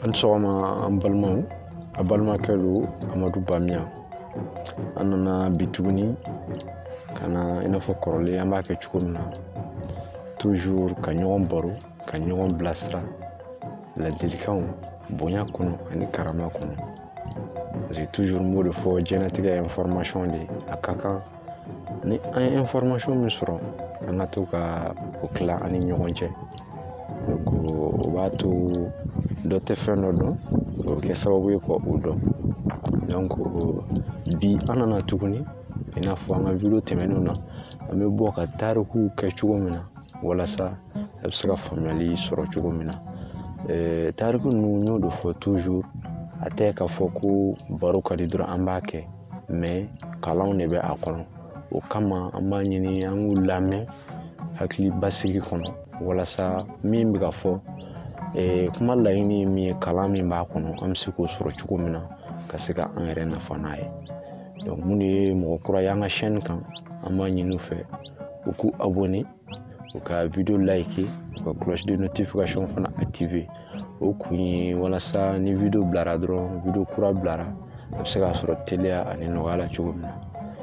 An sɔgɔma an balimaw a balimakɛ lo Amadou BAMIA an nana bi tuguni ka na i n'a fɔ kɔrɔlen an b'a kɛ cogo min na toujours ka ɲɔgɔn baro ka ɲɔgɔn bilasira ladilikanw bonya kɔnɔ ani karama kɔnɔ parce que toujours n b'o de fɔ diɲɛlatigɛ ye information de a ka kan ni an ye information min sɔrɔ an ka to ka o tila ani ɲɔgɔn cɛ donc o b'a to dɔ tɛ fɛn dɔ dɔn o bɛ kɛ sababu ye ka o dɔn donc bi an nana tuguni i n'a fɔ an ka video tɛmɛnenw na an bɛ bɔ ka tarikuw kɛ cogo min na walasa a bɛ se ka faamuyali sɔrɔ cogo min na tariku ninnu n y'o de fɔ toujours a tɛ k'a fɔ ko baro ka di dɔrɔn an b'a kɛ mais kalanw de bɛ a kɔnɔ o kama an b'a ɲini an k'u lamɛn hakili basigi kɔnɔ walasa min bɛ ka fɔ kuma laɲini ye min ye kalan min b'a kɔnɔ an bɛ se k'o sɔrɔ cogo min na ka se ka an yɛrɛ nafa n'a ye donc minnu ye mɔgɔ kura ye an ka chaîne kan an b'a ɲini u fɛ u k'u abonné u ka video liker u ka cloche de notification fana activer o kun ye walasa ni video bilara dɔrɔn video kura bilara a bɛ se k'a sɔrɔ teliya ani nɔgɔya la cogo min na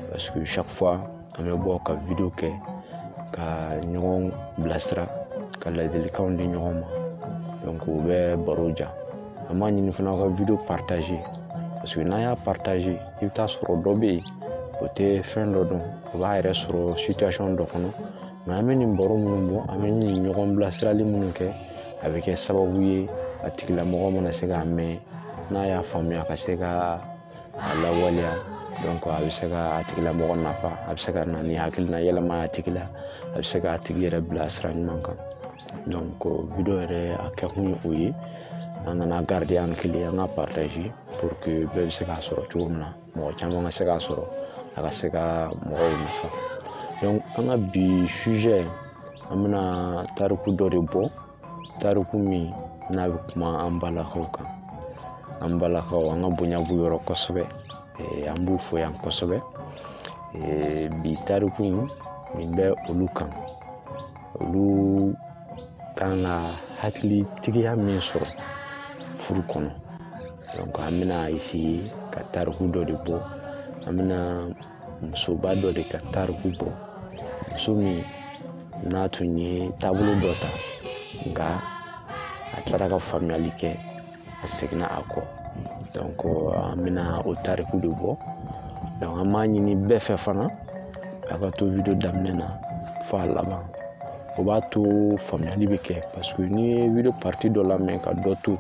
parce que chaque fois an bɛ bɔ ka video kɛ ka ɲɔgɔn bilasira ka ladilikanw di ɲɔgɔn ma donc o bɛ baro ja an b'a ɲini fana ka video partager parce que n'an y'a partager i bɛ taa sɔrɔ dɔ bɛ yen o tɛ fɛn dɔ dɔn o b'a yɛrɛ sɔrɔ situation dɔ kɔnɔ mais an bɛ nin baro minnu bɔ an bɛ nin ɲɔgɔn bilasirali minnu kɛ a bɛ kɛ sababu ye a tigilamɔgɔ mana se k'a mɛn n'a y'a faamuya ka se ka a lawaleya donc a bɛ se ka a tigilamɔgɔ nafa a bɛ se ka na ni hakilina yɛlɛma a tigi la a bɛ se k'a tigi yɛrɛ bila sira ɲuman kan donc video yɛrɛ a kɛ kun ye o ye an nana garder an kelen an ka partager pour que bɛɛ bɛ se k'a sɔrɔ cogo min na mɔgɔ caman ka se k'a sɔrɔ a ka se ka mɔgɔw nafa donc an ka bi sujet an bɛna tariku dɔ de bɔ tariku min n'a bɛ kuma an balakaw kan an balakaw an ka bonya b'u yɔrɔ kosɛbɛ an b'u fo yan kosɛbɛ bi tariku in min bɛ olu kan olu kan ka hakilitigiya min sɔrɔ furu kɔnɔ donc an bɛna essayer ka tariku dɔ de bɔ an bɛna musoba dɔ de ka tariku bɔ muso min n'a tun ye taabolo dɔ ta nka a tilara ka faamuyali kɛ a seginna a kɔ donc an bɛna o tariku de bɔ donc an b'a ɲini bɛɛ fɛ fana a ka to video daminɛ na fo a laban o b'a to faamuyali bɛ kɛ parce que n'i ye video partie dɔ lamɛn ka dɔ to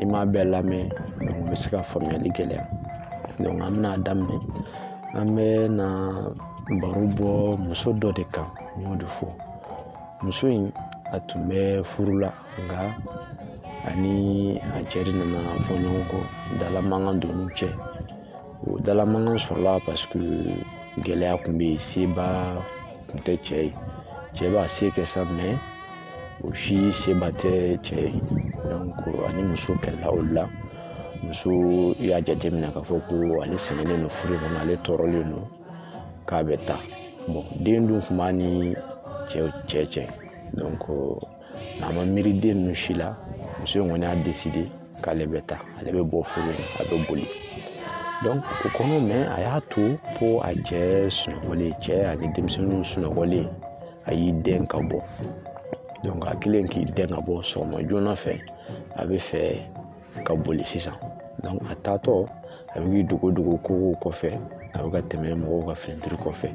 i m'a bɛɛ lamɛn donc o bɛ se ka faamuyali gɛlɛya donc an bɛna daminɛ an bɛ na baro bɔ muso dɔ de kan n y'o de fɔ muso in a tun bɛ furu la nka ani a cɛ de nana fɔ ɲɔgɔn kɔ dalamankan donn'u cɛ o dalamankan sɔrɔla parce que gɛlɛya tun bɛ yen seba tun tɛ cɛ ye cɛ b'a se kɛ sa mais o si seba tɛ cɛ ye donc ani muso kɛlɛla o la muso y'a jateminɛ k'a fɔ ko ale sɛgɛnnen don furu kɔnɔ ale tɔɔrɔlen don k'a bɛ taa bon den dun tun b'a ni cɛ donc n'a ma miiri den ninnu si la muso in kɔni y'a décidé k'ale bɛ taa ale bɛ bɔ furu in a bɛ boli donc o kɔnɔ mais a y'a to fo a cɛ sunɔgɔlen cɛ ani denmisɛnninw sunɔgɔlen a y'i den ka bɔ donc a kɛlen k'i den ka bɔ sɔgɔma joona fɛ a bɛ fɛ ka boli sisan donc a taatɔ a bɛ k'i dogo kogow kɔfɛ a bɛ ka tɛmɛ mɔgɔw ka finɛtiri kɔfɛ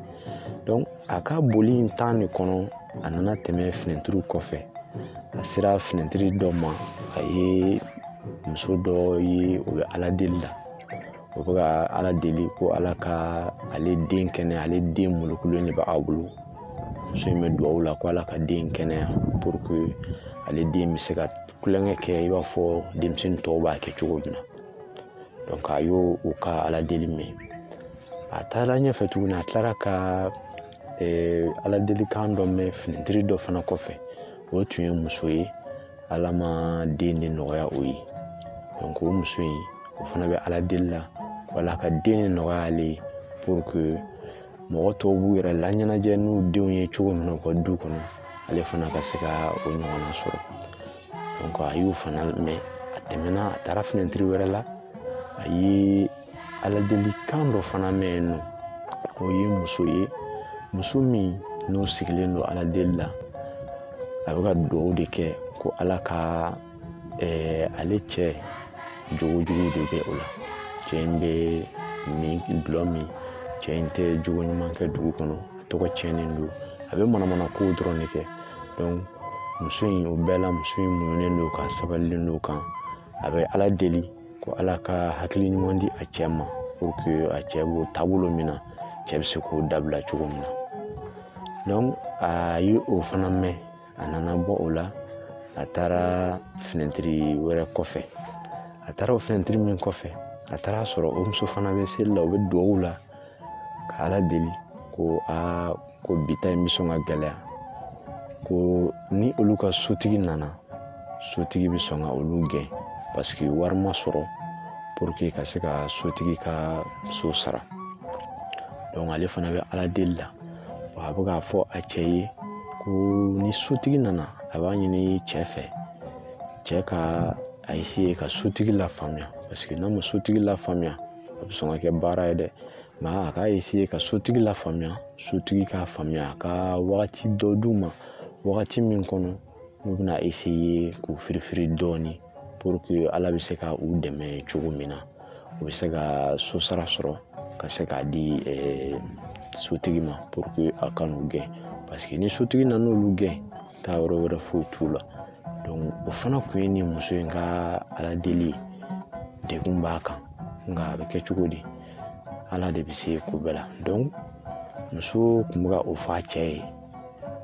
donc a ka boli in temps de kɔnɔ a nana tɛmɛ finɛtiriw kɔfɛ a sera finɛtiri dɔ ma a ye muso dɔ ye o bɛ ala deli la o bɛ ka ala deli ko ala ka ale den kɛnɛya ale den molokulen de b'a bolo muso in bɛ dugawu la ko ala ka den kɛnɛya pour que ale den bɛ se ka kulonkɛ kɛ i b'a fɔ denmisɛnnin tɔw b'a kɛ cogo min na donc a y'o ka ala deli mɛn a taara ɲɛfɛ tuguni a tilara ka ala delikan dɔ mɛn finɛtiri dɔ fana kɔfɛ o tun ye muso ye ala ma den de nɔgɔya o ye donc o muso in o fana bɛ ala deli la ko ala ka den de nɔgɔya ale ye pour que mɔgɔ tɔw b'u yɛrɛ laɲɛnajɛ n'u denw ye cogo min na u ka du kɔnɔ ale fana ka se ka o ɲɔgɔnna sɔrɔ donc a y'o fana mɛn a tɛmɛna a taara fenêtre wɛrɛ la a ye aladelikan dɔ fana mɛn yen nɔ o ye muso ye muso min n'o sigilen don ala deli la a bɛ ka dugawu de kɛ ko ala ka ale cɛ jogojugu de bɛ o la cɛ in bɛ nin dulɔ min cɛ in tɛ jogo ɲuman kɛ dugu kɔnɔ a tɔgɔ cɛnnen don a bɛ manamana kow dɔrɔn de kɛ donc muso in o bɛɛ la muso in muɲunen don ka sabalilen don kan a bɛ ala deli ko ala ka hakili ɲuman di a cɛ ma pour que a cɛ b'o taabolo min na cɛ bɛ se k'o dabila cogo min na donc a ye o fana mɛn a nana bɔ o la a taara fenêtre wɛrɛ kɔfɛ a taara o fenêtre min kɔfɛ a taara sɔrɔ o muso fana bɛ seli la o bɛ dugawu la ka ala deli ko ko bita in bɛ sɔn ka gɛlɛya ko ni olu ka sotigi nana sotigi bɛ sɔn ka olu gɛn parce que wari ma sɔrɔ pour que ka se ka sotigi ka so sara donc ale fana bɛ ala deli la a bɛ k'a fɔ a cɛ ye ko ni sotigi nana a b'a ɲini cɛ fɛ cɛ ka a essayer ka sotigi la faamuya parce que n'a ma sotigi la faamuya a bɛ sɔn ka kɛ baara ye dɛ nka a ka essayer ka sotigi la faamuya sotigi k'a faamuya a ka wagati dɔ d'u ma wagati min kɔnɔ n'u bɛna essayer k'u firifiri dɔɔni pour que ala bɛ se ka u dɛmɛ cogo min na u bɛ se ka so sara sɔrɔ ka se k'a di sotigi ma pour que a ka n'u gɛn parce que ni sotigi nana olu gɛn taa yɔrɔ wɛrɛ foyi t'u la donc o fana tun ye nin muso in ka ala deli degun b'a kan nka a bɛ kɛ cogo di ala de bɛ se ko bɛɛ la donc muso tun bɛ ka o fɔ a cɛ ye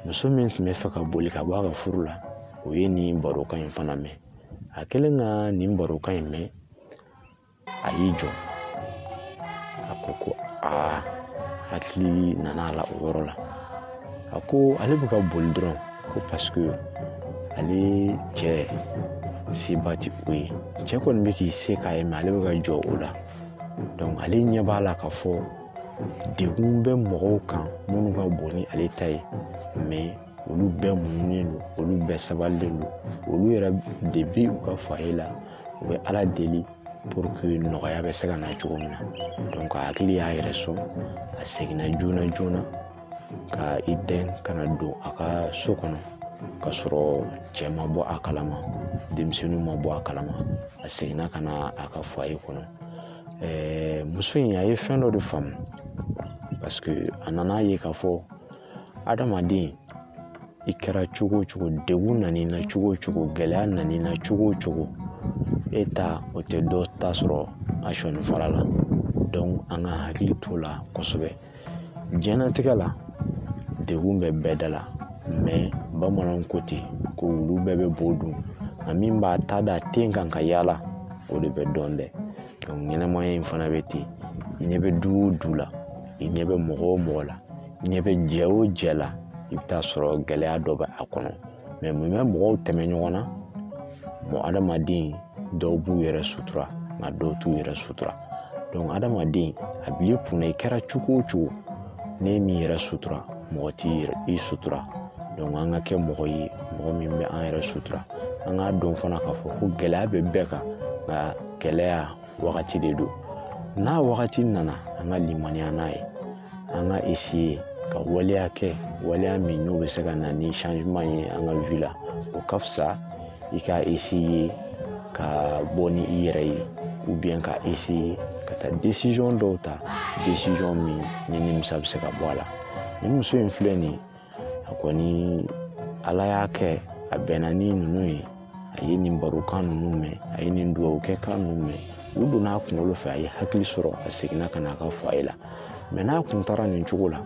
muso min tun bɛ fɛ ka boli ka bɔ a ka furu la o ye nin barokan in fana mɛn a kɛlen ka nin barokan in mɛn a y'i jɔ a ko hakili nana a la o yɔrɔ la a ko ale bɛ ka boli dɔrɔn ko parce que ale cɛ seba tɛ o ye cɛ kɔni bɛ k'i se k'a ye mais ale bɛ ka jɔ o la donc ale ɲɛ b'a la k'a fɔ degun bɛ mɔgɔw kan minnu ka bon ni ale ta ye mais olu bɛɛ muɲunen don olu bɛɛ sabalilen don olu yɛrɛ depuis u ka foyer la u bɛ ala deli pour que nɔgɔya bɛ se ka na cogo min na donc a hakili y'a yɛrɛ sɔn a seginna joona joona ka i dɛn ka na don a ka so kɔnɔ ka sɔrɔ cɛ ma bɔ a kalama denmisɛnninw ma bɔ a kalama a seginna ka na a ka foyer kɔnɔ muso in a ye fɛn dɔ de faamu parce que a nana ye k'a fɔ adamaden i kɛra cogo o cogo degun nani na cogo o cogo gɛlɛya nani na cogo o cogo e ta o tɛ dɔ ta sɔrɔ a sɔnni fara la donc an ka hakili t'o la kosɛbɛ diɲɛlatigɛ la degun bɛ bɛɛ da la mais bamananw ko ten ko wulu bɛɛ bɛ bo dun nka min b'a ta da ten kan ka yaala o de bɛ dɔn dɛ donc ɲɛnɛmaya in fana bɛ ten i ɲɛ bɛ du o du la i ɲɛ bɛ mɔgɔ o mɔgɔ la i ɲɛ bɛ jɛ o jɛ la i bɛ taa sɔrɔ gɛlɛya dɔ bɛ a kɔnɔ mais mun bɛ mɔgɔw tɛmɛ ɲɔgɔn na mɔgɔ adamaden dɔw b'u yɛrɛ sutura nka dɔw t'u yɛrɛ sutura donc adamaden a b'i kunna i kɛra cogo o cogo ne min yɛrɛ sutura mɔgɔ t'i i sutura donc an ka kɛ mɔgɔ ye mɔgɔ min bɛ an yɛrɛ sutura an k'a dɔn fana k'a fɔ ko gɛlɛya bɛ bɛɛ kan nka gɛlɛya wagati de don n'a wagati nana an ka limaniya n'a ye an ka essayer ka waleya kɛ waleya min n'o bɛ se ka na ni changement ye an ka vie la o ka fisa i ka essayer ka bɔ ni i yɛrɛ ye ou bien ka essayer ka taa décision dɔw ta décision min ni nimisa bɛ se ka bɔ a la ni muso in filɛ nin a kɔni ala y'a kɛ a bɛnna ni ninnu ye a ye nin barokan ninnu mɛn a ye nin dugawukɛkan ninnu mɛn u donna a kunkolo fɛ a ye hakili sɔrɔ a seginna ka na a ka foyer la mais n'a kun taara nin cogo la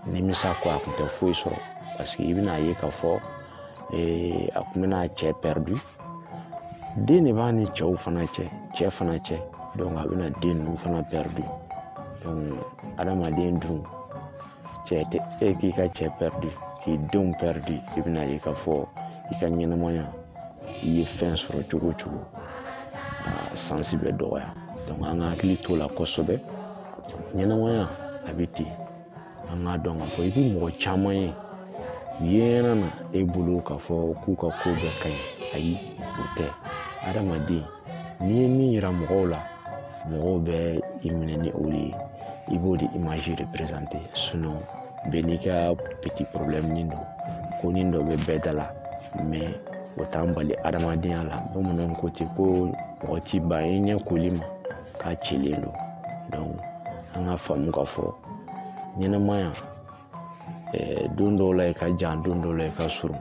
nimisa ko a kun tɛ foyi sɔrɔ parce que i bɛna ye k'a fɔ a kun bɛna cɛ perdu den de b'a ni cɛw fana cɛ cɛ fana cɛ donc a bɛna den ninnu fana perdu donc adamaden dun cɛ tɛ e k'i ka cɛ perdu k'i denw perdu i bɛna ye k'a fɔ i ka ɲɛnamaya i ye fɛn sɔrɔ cogo o cogo a sansi bɛ dɔgɔya donc an ka hakili t'o la kosɛbɛ ɲɛnamaya a bɛ ten an k'a dɔn k'a fɔ i bɛ mɔgɔ caman ye u ye na e bolo k'a fɔ k'u ka ko bɛɛ ka ɲi ayi o tɛ adamaden n'i ye min yira mɔgɔw la mɔgɔw bɛ i minɛ ni o de ye i b'o de image représenter sinon bɛɛ n'i ka petit problème nin don ko nin dɔ bɛ bɛɛ da la mais o t'an bali adamadenya la bamananw ko ten ko mɔgɔ ti ban i ɲɛ koli ma k'a cilen don donc an ka faamu k'a fɔ ɲɛnɛmaya don dɔw la i ka jan don dɔw la i ka surun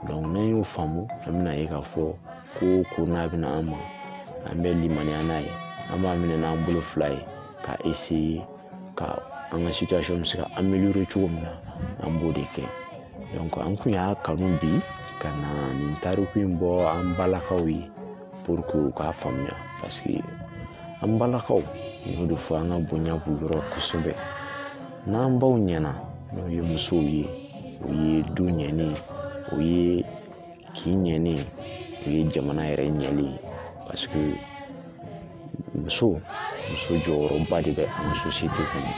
donc n'an y'o faamu an bɛna ye k'a fɔ ko n'a bɛna an ma an bɛ limaniya n'a ye an b'a minɛ n'an bolo fila ye ka essayer ka an ka situation bɛ se ka améliorer cogo min na an b'o de kɛ donc an kun y'a kanu bi ka na nin tariku in bɔ an balakaw ye pour que u k'a faamuya parce que an balakaw n'o de fɔ an ka bonya b'u yɔrɔ kosɛbɛ n'an baw ɲɛna n'o ye musow ye o ye du ɲɛni o ye kin ɲɛni o ye jamana yɛrɛ ɲɛli parce que muso jɔyɔrɔba de bɛ an ka société kɔnɔ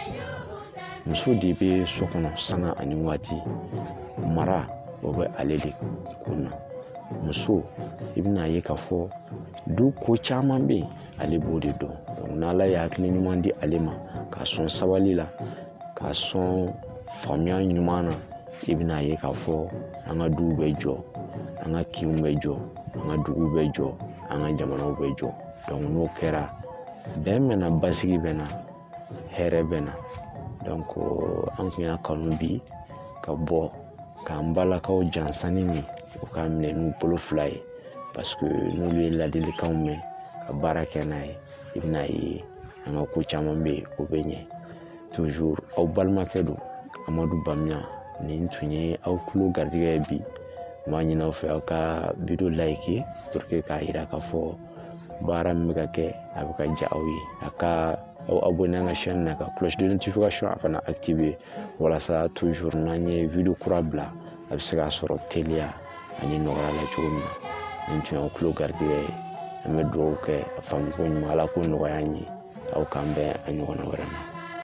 muso de bɛ so kɔnɔ sanga ani waati mara o bɛ ale de kun na muso i bɛna ye k'a fɔ du ko caman bɛ yen ale b'o de dɔn donc n'ala ye hakili ɲuman di ale ma k'a sɔn sabali la k'a sɔn faamuya ɲuman na i bɛna ye k'a fɔ an ka duw bɛ jɔ an ka kinw bɛ jɔ an ka duguw bɛ jɔ an ka jamanaw bɛ jɔ donc n'o kɛra bɛn bɛ na basigi bɛ na hɛrɛ bɛ na donc an kun y'a kanu bi ka bɔ k'an balakaw jansanni nin o k'a minɛ n'u bolo fila ye parce que n'olu ye ladilikanw mɛn ka baara kɛ n'a ye i bɛna ye an ka ko caman bɛ yen o bɛ ɲɛ toujours aw balimakɛ don Amadou BAMIA nin tun ye aw tulo garijɛgɛ ye bi n b'a ɲini aw fɛ aw ka video like pour que k'a jira k'a fɔ baara min bɛ ka kɛ a bɛ ka diya aw ye a ka aw abonné an ka chaîne na ka cloche de notification a kana activer walasa toujours n'an ye video kura bila a bɛ se k'a sɔrɔ teliya ani nɔgɔya la cogo min na nin tun ye aw tulo garijɛgɛ ye an bɛ dugawu kɛ a faamuko ɲuman ala k'o nɔgɔya an ye aw k'an bɛn a ɲɔgɔnna wɛrɛ ma